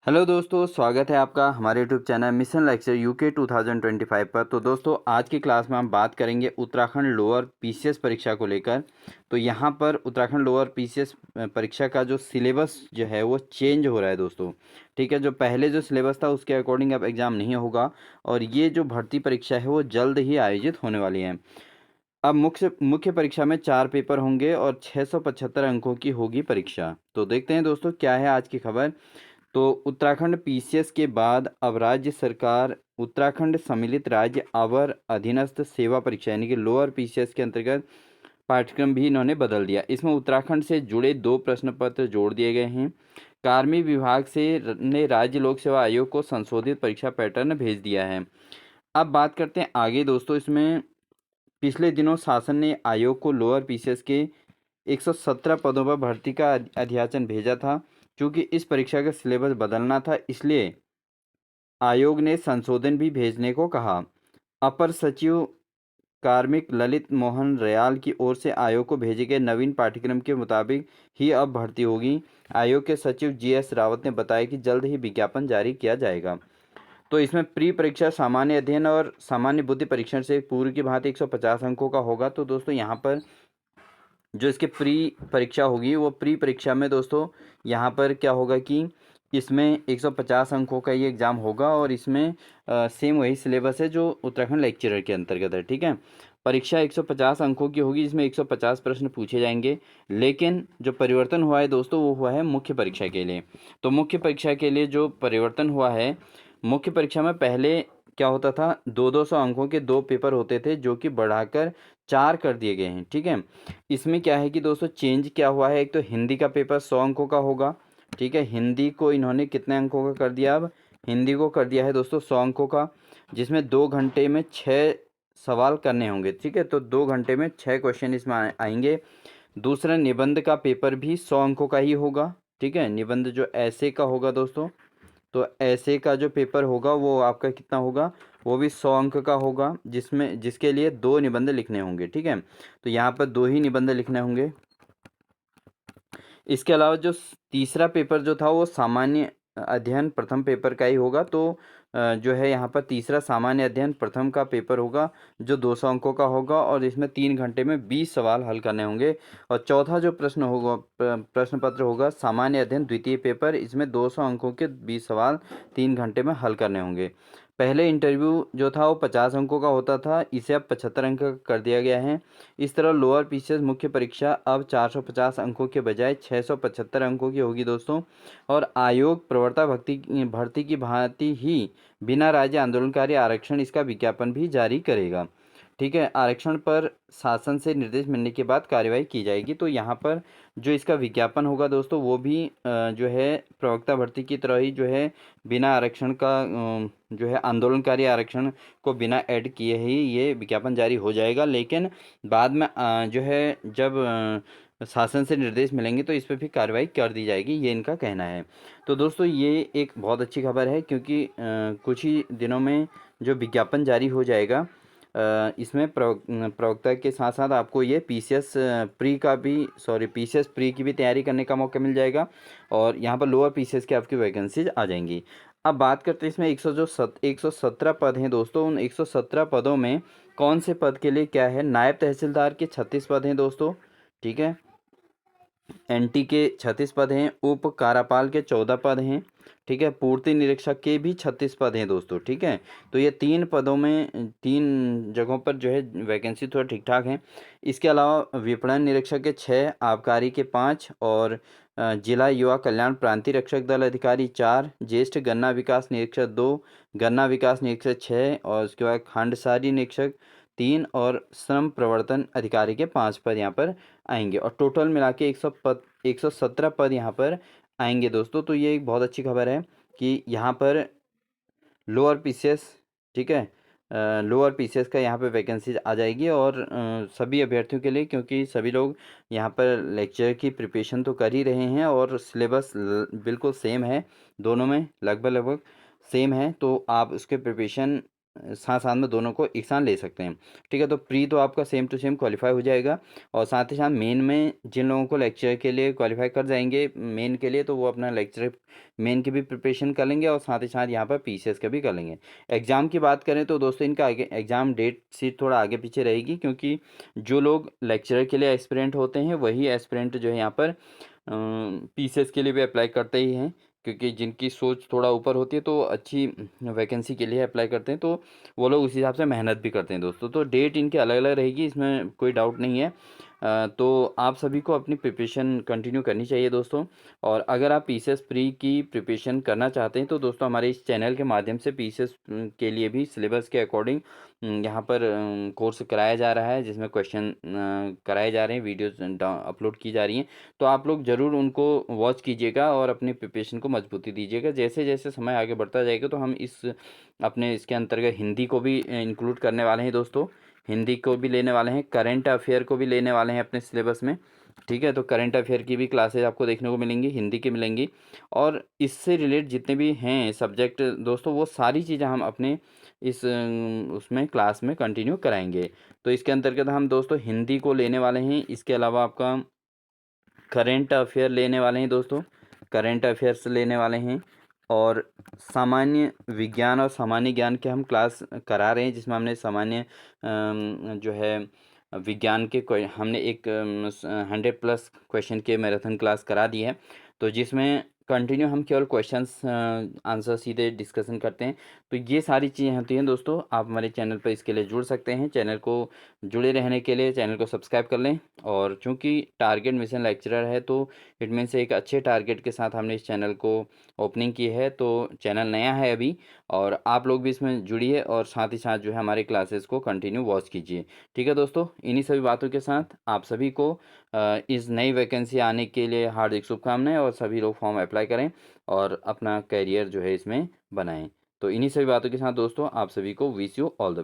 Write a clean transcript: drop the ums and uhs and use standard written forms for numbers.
Hello दोस्तों, स्वागत है आपका हमारे YouTube channel mission lecture UK 2025 पर। तो दोस्तों, आज की क्लास में हम बात करेंगे उत्तराखंड लोअर पीसीएस परीक्षा को लेकर। तो यहाँ पर उत्तराखंड लोअर पीसीएस परीक्षा का जो सिलेबस जो है वो चेंज हो रहा है दोस्तों। ठीक है, जो पहले जो सिलेबस था उसके अकॉर्डिंग अब एग्ज़ाम नहीं होगा और ये जो भर्ती परीक्षा है वो जल्द ही आयोजित होने वाली है। अब मुख्य मुख्य परीक्षा में 4 पेपर होंगे और 675 अंकों की होगी परीक्षा। तो देखते हैं दोस्तों क्या है आज की खबर। तो उत्तराखंड पीसीएस के बाद अब राज्य सरकार उत्तराखंड सम्मिलित राज्य अवर अधीनस्थ सेवा परीक्षा यानी कि लोअर पीसीएस के अंतर्गत पाठ्यक्रम भी इन्होंने बदल दिया। इसमें उत्तराखंड से जुड़े 2 प्रश्न पत्र जोड़ दिए गए हैं। कार्मिक विभाग ने राज्य लोक सेवा आयोग को संशोधित परीक्षा पैटर्न भेज दिया है। अब बात करते हैं आगे दोस्तों। इसमें पिछले दिनों शासन ने आयोग को लोअर पीसीएस के 117 पदों पर भर्ती का अध्याचन भेजा था। चूँकि इस परीक्षा का सिलेबस बदलना था, इसलिए आयोग ने संशोधन भी भेजने को कहा। अपर सचिव कार्मिक ललित मोहन रयाल की ओर से आयोग को भेजे गए नवीन पाठ्यक्रम के मुताबिक ही अब भर्ती होगी। आयोग के सचिव जीएस रावत ने बताया कि जल्द ही विज्ञापन जारी किया जाएगा। तो इसमें प्री परीक्षा सामान्य अध्ययन और सामान्य बुद्धि परीक्षण से पूर्व की भांति 150 अंकों का होगा। तो दोस्तों, यहाँ पर जो इसके प्री परीक्षा होगी वो प्री परीक्षा में दोस्तों यहाँ पर क्या होगा कि इसमें 150 अंकों का ये एग्ज़ाम होगा और इसमें सेम वही सिलेबस है जो उत्तराखंड लेक्चरर के अंतर्गत है। ठीक है, परीक्षा 150 अंकों की होगी, इसमें 150 प्रश्न पूछे जाएंगे। लेकिन जो परिवर्तन हुआ है दोस्तों वो हुआ है मुख्य परीक्षा के लिए। तो मुख्य परीक्षा के लिए जो परिवर्तन हुआ है, मुख्य परीक्षा में पहले क्या होता था, 200 अंकों के 2 पेपर होते थे जो कि बढ़ाकर 4 कर दिए गए हैं। ठीक है, इसमें क्या है कि दोस्तों चेंज क्या हुआ है, एक तो हिंदी का पेपर 100 अंकों का होगा। ठीक है, हिंदी को इन्होंने कितने अंकों का कर दिया, अब हिंदी को कर दिया है दोस्तों 100 अंकों का, जिसमें 2 घंटे में 6 सवाल करने होंगे। ठीक है, तो 2 घंटे में 6 क्वेश्चन इसमें आएंगे। दूसरा, निबंध का पेपर भी 100 अंकों का ही होगा। ठीक है, निबंध जो ऐसे का होगा दोस्तों, तो ऐसे का जो पेपर होगा वो आपका कितना होगा, वो भी 100 अंक का होगा, जिसके लिए 2 निबंध लिखने होंगे। ठीक है, तो यहाँ पर 2 ही निबंध लिखने होंगे। इसके अलावा जो तीसरा पेपर जो था वो सामान्य अध्ययन प्रथम पेपर का ही होगा। तो जो है यहाँ पर तीसरा सामान्य अध्ययन प्रथम का पेपर होगा जो 200 अंकों का होगा और इसमें 3 घंटे में 20 सवाल हल करने होंगे। और चौथा जो प्रश्न होगा, प्रश्न पत्र होगा सामान्य अध्ययन द्वितीय पेपर, इसमें 200 अंकों के 20 सवाल 3 घंटे में हल करने होंगे। पहले इंटरव्यू जो था वो 50 अंकों का होता था, इसे अब 75 अंक का कर दिया गया है। इस तरह लोअर पीसीएस मुख्य परीक्षा अब 450 अंकों के बजाय 675 अंकों की होगी दोस्तों। और आयोग प्रवर्ता भर्ती की भांति ही बिना राज्य आंदोलनकारी आरक्षण इसका विज्ञापन भी जारी करेगा। ठीक है, आरक्षण पर शासन से निर्देश मिलने के बाद कार्यवाही की जाएगी। तो यहाँ पर जो इसका विज्ञापन होगा दोस्तों वो भी जो है प्रवक्ता भर्ती की तरह ही जो है बिना आरक्षण का जो है आंदोलनकारी आरक्षण को बिना ऐड किए ही ये विज्ञापन जारी हो जाएगा। लेकिन बाद में जो है जब शासन से निर्देश मिलेंगे तो इस पर भी कार्रवाई कर दी जाएगी, ये इनका कहना है। तो दोस्तों, ये एक बहुत अच्छी खबर है क्योंकि कुछ ही दिनों में जो विज्ञापन जारी हो जाएगा इसमें प्रवक्ता के साथ साथ आपको ये पीसीएस प्री की भी तैयारी करने का मौका मिल जाएगा और यहाँ पर लोअर पीसीएस की आपकी वैकेंसीज आ जाएंगी। अब बात करते हैं इसमें 117 पद हैं दोस्तों। उन 117 पदों में कौन से पद के लिए क्या है, नायब तहसीलदार के 36 पद हैं दोस्तों। ठीक है, एनटी के 36 पद हैं, उप कारापाल के 14 पद हैं। ठीक है, पूर्ति निरीक्षक के भी 36 पद हैं दोस्तों। ठीक है, तो ये 3 पदों में 3 जगहों पर जो है वैकेंसी थोड़ा ठीक ठाक है। इसके अलावा विपणन निरीक्षक के 6, आबकारी के 5 और जिला युवा कल्याण प्रांतीय रक्षक दल अधिकारी 4, ज्येष्ठ गन्ना विकास निरीक्षक 2, गन्ना विकास निरीक्षक 6 और उसके बाद खंडसारी निरीक्षक 3 और श्रम प्रवर्तन अधिकारी के 5 पद यहाँ पर आएंगे और टोटल मिला के 117 पद यहाँ पर आएंगे दोस्तों। तो ये एक बहुत अच्छी खबर है कि यहाँ पर लोअर पीसीएस, ठीक है, लोअर पीसीएस का यहाँ पे वैकेंसीज आ जाएगी और सभी अभ्यर्थियों के लिए, क्योंकि सभी लोग यहाँ पर लेक्चर की प्रिपरेशन तो कर ही रहे हैं और सिलेबस बिल्कुल सेम है, दोनों में लगभग लगभग सेम है। तो आप उसके प्रिपरेशन साथ साथ में दोनों को एक साथ ले सकते हैं। ठीक है, तो प्री तो आपका सेम टू सेम क्वालिफाई हो जाएगा, और साथ ही साथ मेन में जिन लोगों को लेक्चर के लिए क्वालिफाई कर जाएंगे मेन के लिए, तो वो अपना लेक्चर मेन की भी प्रिपरेशन कर लेंगे और साथ ही साथ यहाँ पर पीसीएस का भी कर लेंगे। एग्ज़ाम की बात करें तो दोस्तों इनका आगे एग्ज़ाम डेट शीट थोड़ा आगे पीछे रहेगी, क्योंकि जो लोग लेक्चरर के लिए एस्पिरेंट होते हैं वही एस्पिरेंट जो है यहाँ पर पीसीएस के लिए भी अप्लाई करते ही हैं, क्योंकि जिनकी सोच थोड़ा ऊपर होती है तो अच्छी वैकेंसी के लिए अप्लाई करते हैं, तो वो लोग उस हिसाब से मेहनत भी करते हैं दोस्तों। तो डेट इनकी अलग अलग रहेगी, इसमें कोई डाउट नहीं है। तो आप सभी को अपनी प्रिपरेशन कंटिन्यू करनी चाहिए दोस्तों। और अगर आप पीसीएस प्री की प्रिपरेशन करना चाहते हैं तो दोस्तों हमारे इस चैनल के माध्यम से पीसीएस के लिए भी सिलेबस के अकॉर्डिंग यहाँ पर कोर्स कराया जा रहा है, जिसमें क्वेश्चन कराए जा रहे हैं, वीडियोस अपलोड की जा रही हैं। तो आप लोग ज़रूर उनको वॉच कीजिएगा और अपनी प्रिपरेशन को मजबूती दीजिएगा। जैसे जैसे समय आगे बढ़ता जाएगा तो हम इस अपने इसके अंतर्गत हिंदी को भी इंक्लूड करने वाले हैं दोस्तों। हिंदी को भी लेने वाले हैं, करंट अफेयर को भी लेने वाले हैं अपने सिलेबस में। ठीक है, तो करंट अफेयर की भी क्लासेज आपको देखने को मिलेंगी, हिंदी की मिलेंगी, और इससे रिलेटेड जितने भी हैं सब्जेक्ट दोस्तों वो सारी चीज़ें हम अपने इस उसमें क्लास में कंटिन्यू कराएंगे। तो इसके अंतर्गत हम दोस्तों हिंदी को लेने वाले हैं, इसके अलावा आपका करेंट अफेयर लेने वाले हैं दोस्तों, करेंट अफेयर्स लेने वाले हैं, और सामान्य विज्ञान और सामान्य ज्ञान के हम क्लास करा रहे हैं, जिसमें हमने सामान्य जो है विज्ञान के हमने एक 100+ क्वेश्चन के मैराथन क्लास करा दी है, तो जिसमें कंटिन्यू हम केवल क्वेश्चंस आंसर सीधे डिस्कशन करते हैं। तो ये सारी चीज़ें होती हैं दोस्तों, आप हमारे चैनल पर इसके लिए जुड़ सकते हैं। चैनल को जुड़े रहने के लिए चैनल को सब्सक्राइब कर लें, और चूंकि टारगेट मिशन लेक्चरर है तो इट मीन्स एक अच्छे टारगेट के साथ हमने इस चैनल को ओपनिंग की है, तो चैनल नया है अभी, और आप लोग भी इसमें जुड़िए और साथ ही साथ जो है हमारे क्लासेस को कंटिन्यू वॉच कीजिए। ठीक है दोस्तों, इन्हीं सभी बातों के साथ आप सभी को इस नई वैकेंसी आने के लिए हार्दिक शुभकामनाएं, और सभी लोग फॉर्म अप्लाई करें और अपना करियर जो है इसमें बनाएं। तो इन्हीं सभी बातों के साथ दोस्तों आप सभी को wish you all the best.